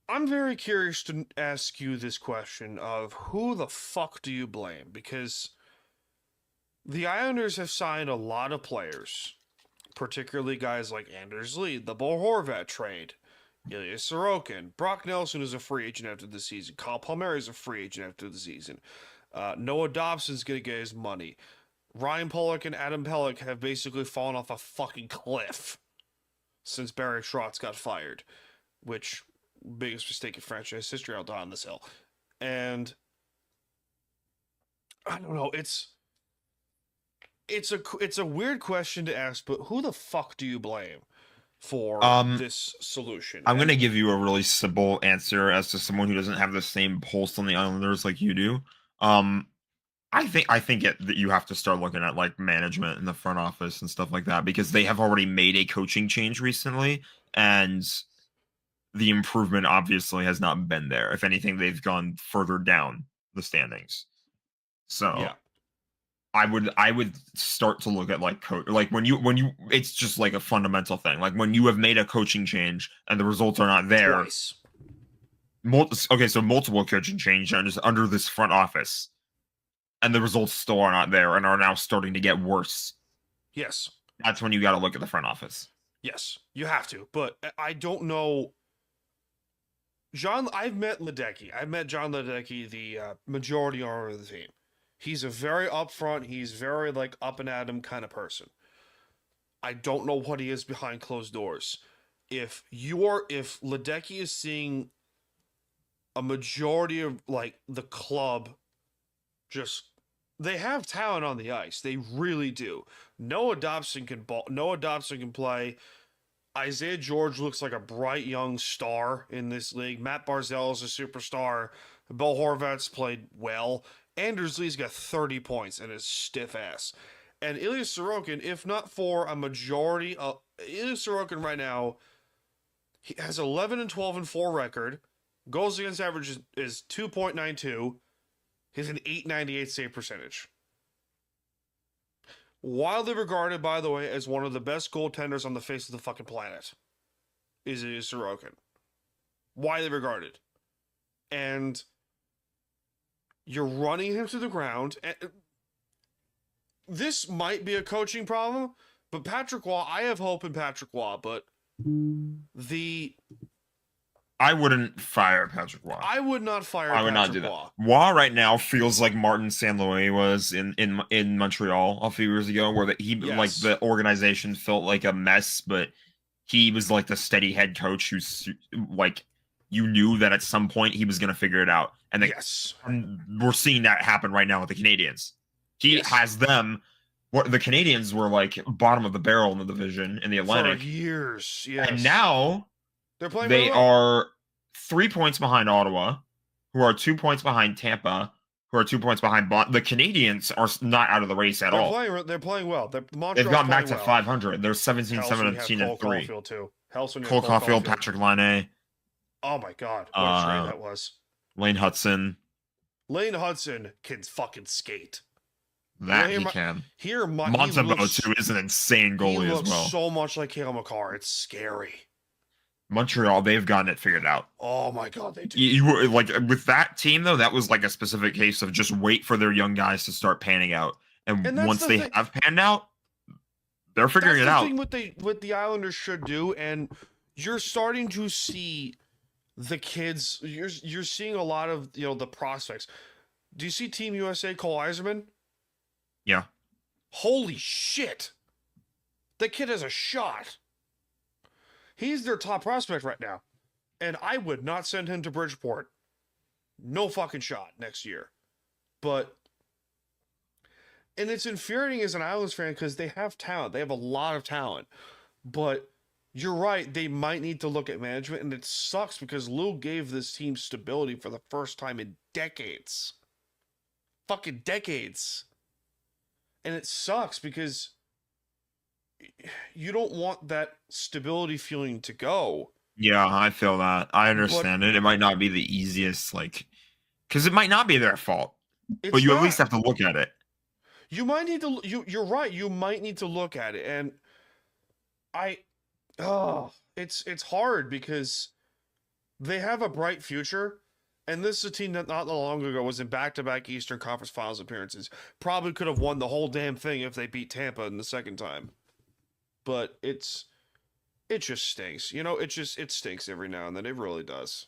I'm very curious to ask you this question of who the fuck do you blame? Because the Islanders have signed a lot of players, particularly guys like Anders Lee, the Bo Horvat trade, Ilya Sorokin, Brock Nelson is a free agent after the season, Kyle Palmieri is a free agent after the season, Noah Dobson's gonna get his money. Ryan Pollock and Adam Pelech have basically fallen off a fucking cliff since Barry Trotz got fired, which biggest mistake in franchise history. I'll die on this hill. And I don't know. It's a weird question to ask, but who the fuck do you blame for Um, this solution? I'm And gonna give you a really simple answer as to someone who doesn't have the same pulse on the Islanders like you do. Um, that you have to start looking at like management in the front office and stuff like that because they have already made a coaching change recently, and the improvement obviously has not been there. If anything, they've gone further down the standings. So yeah, I would start to look at like coach like when you it's just like a fundamental thing. Like when you have made a coaching change and the results are not there. twice. Okay, so multiple coaching changes under this front office, and the results still are not there and are now starting to get worse. Yes, That's when you got to look at the front office. yes, you have to. But I don't know. I've met Ledecky. I've met John Ledecky, the majority owner of the team. He's a very upfront. He's very like up and at him kind of person. I don't know what he is behind closed doors. If Ledecky is seeing a majority of like the club, just they have talent on the ice. They really do. Noah Dobson can ball. Noah Dobson can play. Isaiah George looks like a bright young star in this league. Matt Barzell is a superstar. Bill Horvat's played well. Anders Lee's got 30 points and his stiff ass. And Ilya Sorokin, if not for a majority of Ilya Sorokin right now, he has 11 and 12 and 4 record. Goals against average is 2.92. He has an 898 save percentage. Widely regarded, by the way, as one of the best goaltenders on the face of the fucking planet, is Sorokin. Widely regarded. And you're running him to the ground. And this might be a coaching problem, but Patrick Waugh, I have hope in Patrick Waugh, but the I wouldn't fire Patrick Waugh. I would not fire I would not do Patrick that. Waugh. Waugh right now feels like Martin St. Louis was in Montreal a few years ago, where he like Yes. the organization felt like a mess, but he was like the steady head coach who's like you knew that at some point he was going to figure it out, Yes. and we're seeing that happen right now with the Canadians. He Yes. has them. What the Canadians were like bottom of the barrel in the division in the For Atlantic, years. Yes. and now they're playing very they well. are 3 points behind Ottawa, who are 2 points behind Tampa, who are 2 points behind The Canadians are not out of the race at all. They're playing well. They've Montreal's gone back playing to well. 500. They're 17, Helps when you have 17, Cole and 3. Caulfield too. Helps when you have Cole Cole Caulfield, Caulfield. Patrick Laine, Oh my god, what a trade that was. Lane Hudson. Lane Hudson can fucking skate. That he can. Here, Montembeau, too, is an insane he goalie as looks well. so much like Cale Makar. It's scary. Montreal, they've gotten it figured out. Oh my god, they do. You were like with that team though, that was like a specific case of just wait for their young guys to start panning out, and once they have panned out, they're figuring it out. That's the thing what the Islanders should do, and you're starting to see the kids. You're seeing a lot of the prospects. Do you see Team USA Cole Eiserman? Yeah. Holy shit! The kid has a shot. He's their top prospect right now. And I would not send him to Bridgeport. No fucking shot next year. And it's infuriating as an Islanders fan because they have talent. They have a lot of talent. But you're right. They might need to look at management. And it sucks because Lou gave this team stability for the first time in decades. Fucking decades. And it sucks because you don't want that stability feeling to go. Yeah, I feel that. I understand it. It might not be the easiest, because it might not be their fault. But you at least have to look at it. You might need to. You're right. You might need to look at it, and it's hard because They have a bright future, and this is a team that not long ago was in back-to-back Eastern Conference Finals appearances. Probably could have won the whole damn thing if they beat Tampa in the second time. But it just stinks. You know, it stinks every now and then. It really does.